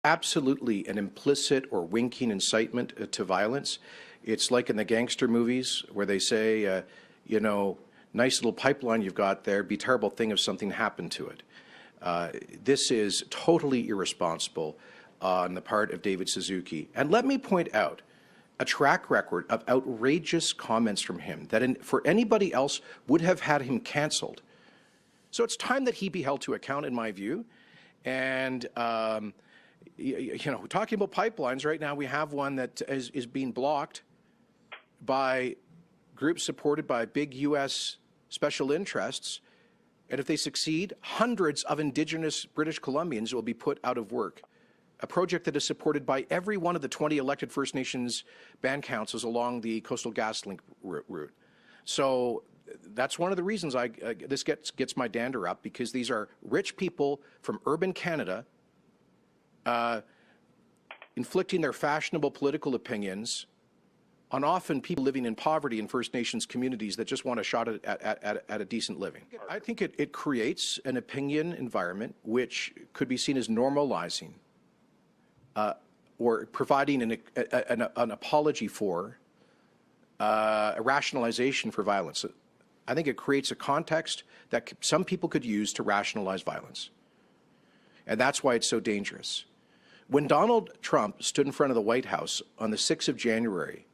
absolutely an implicit or winking incitement to violence. It's like in the gangster movies where they say, you know, nice little pipeline you've got there, be a terrible thing if something happened to it. This is totally irresponsible on the part of David Suzuki. And let me point out a track record of outrageous comments from him that for anybody else would have had him canceled. So it's time that he be held to account, in my view. And you know, talking about pipelines, right now we have one that is being blocked by groups supported by big U.S. special interests. And if they succeed, hundreds of Indigenous British Columbians will be put out of work. A project that is supported by every one of the 20 elected First Nations band councils along the Coastal GasLink route. So that's one of the reasons this gets my dander up, because these are rich people from urban Canada inflicting their fashionable political opinions on often people living in poverty in First Nations communities that just want a shot at a decent living. I think it creates an opinion environment which could be seen as normalizing or providing an apology for a rationalization for violence. I think it creates a context that some people could use to rationalize violence. And that's why it's so dangerous. When Donald Trump stood in front of the White House on the 6th of January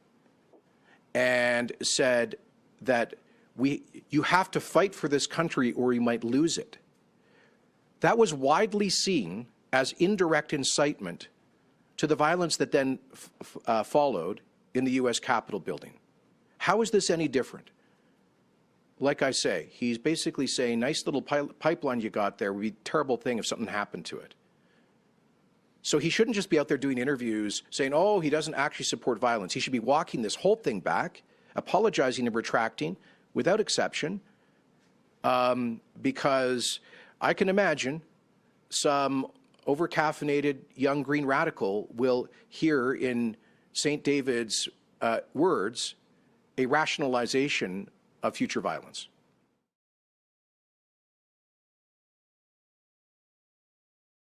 and said that you have to fight for this country or you might lose it, that was widely seen as indirect incitement to the violence that then followed in the U.S. Capitol building. How is this any different? Like I say, he's basically saying, nice little pipeline you got there would be a terrible thing if something happened to it. So he shouldn't just be out there doing interviews saying, oh, he doesn't actually support violence. He should be walking this whole thing back, apologizing and retracting without exception, because I can imagine some over-caffeinated young green radical will hear in St. David's words a rationalization of future violence.